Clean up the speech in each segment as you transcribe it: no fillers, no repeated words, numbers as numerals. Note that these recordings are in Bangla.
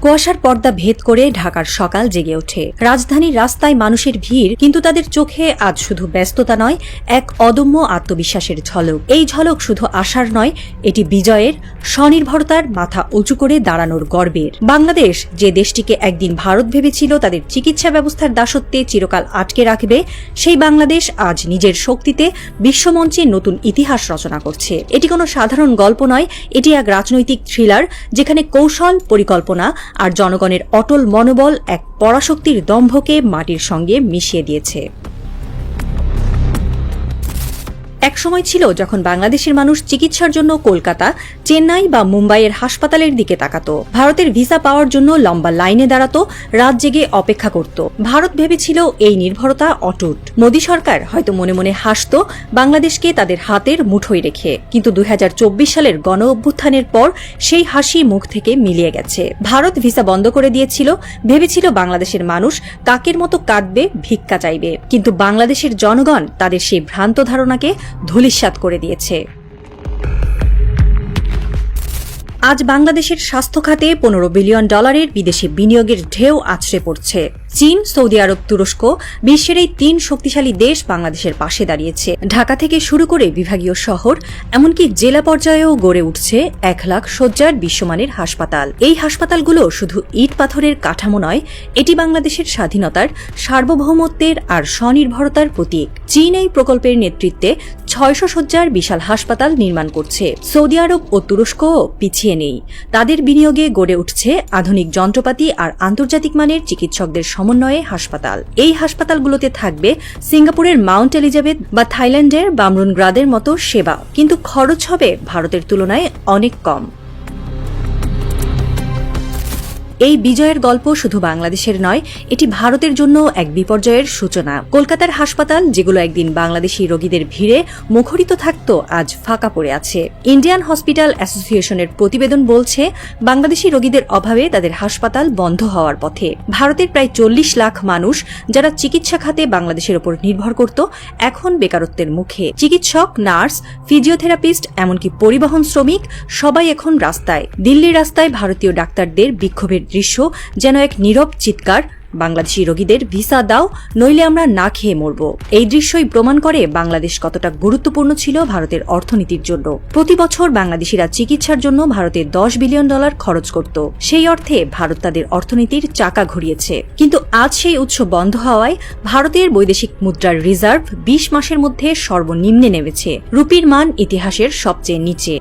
কুয়াশার পর্দা ভেদ করে ঢাকার সকাল জেগে ওঠে। রাজধানীর রাস্তায় মানুষের ভিড়, কিন্তু তাদের চোখে আজ শুধু ব্যস্ততা নয়, এক অদম্য আত্মবিশ্বাসের ঝলক। এই ঝলক শুধু আশার নয়, এটি বিজয়ের, স্বনির্ভরতার, মাথা উঁচু করে দাঁড়ানোর গর্বের। বাংলাদেশ যে দেশটিকে একদিন ভারত ভেবেছিল তাদের চিকিৎসা ব্যবস্থার দাসত্বে চিরকাল আটকে রাখবে, সেই বাংলাদেশ আজ নিজের শক্তিতে বিশ্বমঞ্চে নতুন ইতিহাস রচনা করছে। এটি কোনো সাধারণ গল্প নয়, এটি এক রাজনৈতিক থ্রিলার, যেখানে কৌশল, পরিকল্পনা আর জনগণের অটল মনোবল এক পরাশক্তির দম্ভকে মাটির সঙ্গে মিশিয়ে দিয়েছে। এক সময় ছিল যখন বাংলাদেশের মানুষ চিকিৎসার জন্য কলকাতা, চেন্নাই বা মুম্বাইয়ের হাসপাতালের দিকে তাকাত, ভারতের ভিসা পাওয়ার জন্য লম্বা লাইনে দাঁড়াত, রাত জেগে অপেক্ষা করত। ভারত ভেবেছিল এই নির্ভরতা অটুট। মোদী সরকার হয়তো মনে মনে হাসত বাংলাদেশকে তাদের হাতের মুঠোয় রেখে, কিন্তু 2024 সালের গণ অভ্যুত্থানের পর সেই হাসি মুখ থেকে মিলিয়ে গেছে। ভারত ভিসা বন্ধ করে দিয়েছিল, ভেবেছিল বাংলাদেশের মানুষ কাকের মতো কাঁদবে, ভিক্ষা চাইবে, কিন্তু বাংলাদেশের জনগণ তাদের সেই ভ্রান্ত ধারণাকে ধূলিসাৎ করে দিয়েছে। আজ বাংলাদেশের স্বাস্থ্য খাতে $15 বিলিয়ন বিদেশি বিনিয়োগের ঢেউ আছড়ে পড়ছে। চীন, সৌদি আরব, তুরস্ক, বিশ্বের এই 3 শক্তিশালী দেশ বাংলাদেশের পাশে দাঁড়িয়েছে। ঢাকা থেকে শুরু করে বিভাগীয় শহর, এমনকি জেলা পর্যায়েও গড়ে উঠছে 1 লাখ শয্যার বিশ্বমানের হাসপাতাল। এই হাসপাতালগুলো শুধু ইট পাথরের কাঠামো নয়, এটি বাংলাদেশের স্বাধীনতার, সার্বভৌমত্বের আর স্বনির্ভরতার প্রতীক। চীন এই প্রকল্পের নেতৃত্বে 600 শয্যার বিশাল হাসপাতাল নির্মাণ করছে। সৌদি আরব ও তুরস্কও পিছিয়ে নেই, তাদের বিনিয়োগে গড়ে উঠছে আধুনিক যন্ত্রপাতি আর আন্তর্জাতিক মানের চিকিৎসকদের সমন্বয়ে হাসপাতাল। এই হাসপাতালগুলোতে থাকবে সিঙ্গাপুরের মাউন্ট এলিজাবেথ বা থাইল্যান্ডের বামরুনগ্রাদের মতো সেবা, কিন্তু খরচ হবে ভারতের তুলনায় অনেক কম। এই বিজয়ের গল্প শুধু বাংলাদেশের নয়, এটি ভারতের জন্য এক বিপর্যয়ের সূচনা। কলকাতার হাসপাতাল, যেগুলো একদিন বাংলাদেশি রোগীদের ভিড়ে মুখরিত থাকত, আজ ফাঁকা পড়ে আছে। ইন্ডিয়ান হসপিটাল অ্যাসোসিয়েশনের প্রতিবেদন বলছে, বাংলাদেশি রোগীদের অভাবে তাদের হাসপাতাল বন্ধ হওয়ার পথে। ভারতের প্রায় 40 লাখ মানুষ, যারা চিকিৎসা খাতে বাংলাদেশের ওপর নির্ভর করত, এখন বেকারত্বের মুখে। চিকিৎসক, নার্স, ফিজিওথেরাপিস্ট, এমনকি পরিবহন শ্রমিক, সবাই এখন রাস্তায়। দিল্লির রাস্তায় ভারতীয় ডাক্তারদের বিক্ষোভের দৃশ্য যেন এক নীরব চিৎকার, বাংলাদেশি রোগীদের ভিসা দাও, নইলে আমরা না খেয়ে মরব। এই দৃশ্যই প্রমাণ করে বাংলাদেশ কতটা গুরুত্বপূর্ণ ছিল ভারতের অর্থনীতির জন্য। প্রতি বছর বাংলাদেশিরা চিকিৎসার জন্য ভারতে $10 বিলিয়ন খরচ করত। সেই অর্থে ভারত তাদের অর্থনীতির চাকা ঘুরিয়েছে। কিন্তু আজ সেই উৎস বন্ধ হওয়ায় ভারতের বৈদেশিক মুদ্রার রিজার্ভ 20 মাসের মধ্যে সর্বনিম্নে নেমেছে। রুপির মান ইতিহাসের সবচেয়ে নিচে।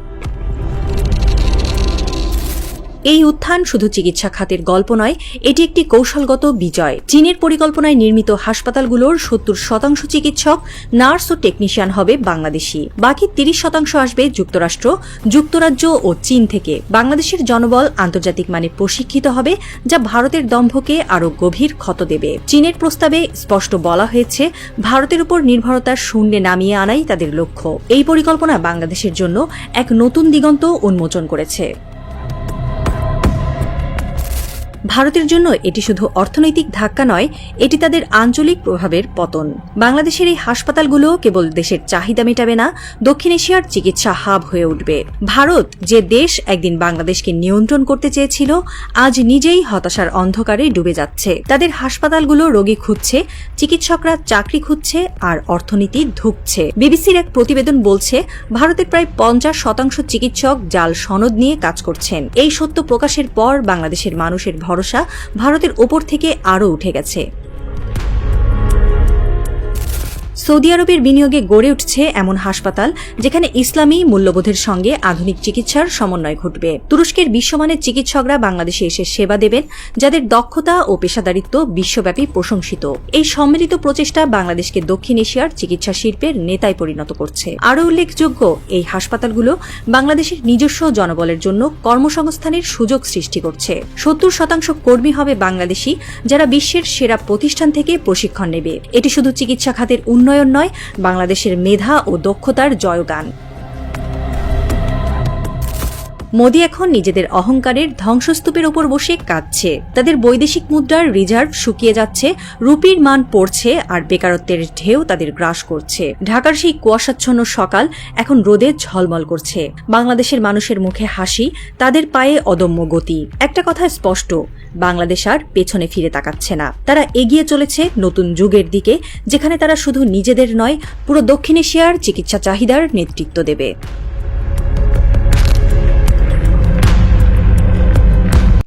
এই উত্থান শুধু চিকিৎসা খাতের গল্প নয়, এটি একটি কৌশলগত বিজয়। চীনের পরিকল্পনায় নির্মিত হাসপাতালগুলোর 70% চিকিৎসক, নার্স ও টেকনিশিয়ান হবে বাংলাদেশি। বাকি 30% আসবে যুক্তরাষ্ট্র, যুক্তরাজ্য ও চীন থেকে। বাংলাদেশের জনবল আন্তর্জাতিক মানে প্রশিক্ষিত হবে, যা ভারতের দম্ভকে আরও গভীর ক্ষত দেবে। চীনের প্রস্তাবে স্পষ্ট বলা হয়েছে, ভারতের উপর নির্ভরতা শূন্যে নামিয়ে আনাই তাদের লক্ষ্য। এই পরিকল্পনা বাংলাদেশের জন্য এক নতুন দিগন্ত উন্মোচন করেছে। ভারতের জন্য এটি শুধু অর্থনৈতিক ধাক্কা নয়, এটি তাদের আঞ্চলিক প্রভাবের পতন। বাংলাদেশের এই হাসপাতালগুলো কেবল দেশের চাহিদা মেটাবে না, দক্ষিণ এশিয়ার চিকিৎসা হাব হয়ে উঠবে। ভারত, যে দেশ একদিন বাংলাদেশকে নিয়ন্ত্রণ করতে চেয়েছিল, আজ নিজেই হতাশার অন্ধকারে ডুবে যাচ্ছে। তাদের হাসপাতালগুলো রোগী খুঁজছে, চিকিৎসকরা চাকরি খুঁজছে, আর অর্থনীতি ধুঁকছে। বিবিসির এক প্রতিবেদন বলছে, ভারতের প্রায় 50% চিকিৎসক জাল সনদ নিয়ে কাজ করছেন। এই সত্য প্রকাশের পর বাংলাদেশের মানুষের ভরসা ভারতের ওপর থেকে আরও উঠে গেছে। সৌদি আরবের বিনিয়োগে গড়ে উঠছে এমন হাসপাতাল, যেখানে ইসলামী মূল্যবোধের সঙ্গে আধুনিক চিকিৎসার সমন্বয় ঘটবে। তুরস্কের বিশ্বমানের চিকিৎসকরা বাংলাদেশে এসে সেবা দেবেন, যাদের দক্ষতা ও পেশাদারিত্ব বিশ্বব্যাপী প্রশংসিত। এই সম্মিলিত প্রচেষ্টা বাংলাদেশকে দক্ষিণ এশিয়ার চিকিৎসা শিল্পের নেতায় পরিণত করছে। আরও উল্লেখযোগ্য, এই হাসপাতালগুলো বাংলাদেশের নিজস্ব জনবলের জন্য কর্মসংস্থানের সুযোগ সৃষ্টি করছে। 70% কর্মী হবে বাংলাদেশি, যারা বিশ্বের সেরা প্রতিষ্ঠান থেকে প্রশিক্ষণ নেবে। এটি শুধু চিকিৎসা খাতের উন্নয়ন নয়, বাংলাদেশের মেধা ও দক্ষতার জয়গান। মোদি এখন নিজেদের অহংকারের ধ্বংসস্তূপের ওপর বসে কাঁদছে। তাদের বৈদেশিক মুদ্রার রিজার্ভ শুকিয়ে যাচ্ছে, রুপির মান পড়ছে, আর বেকারত্বের ঢেউ তাদের গ্রাস করছে। ঢাকার সেই কুয়াশাচ্ছন্ন সকাল এখন রোদে ঝলমল করছে। বাংলাদেশের মানুষের মুখে হাসি, তাদের পায়ে অদম্য গতি। একটা কথা স্পষ্ট, বাংলাদেশ আর পেছনে ফিরে তাকাচ্ছে না। তারা এগিয়ে চলেছে নতুন যুগের দিকে, যেখানে তারা শুধু নিজেদের নয়, পুরো দক্ষিণ এশিয়ার চিকিৎসা চাহিদার নেতৃত্ব দেবে।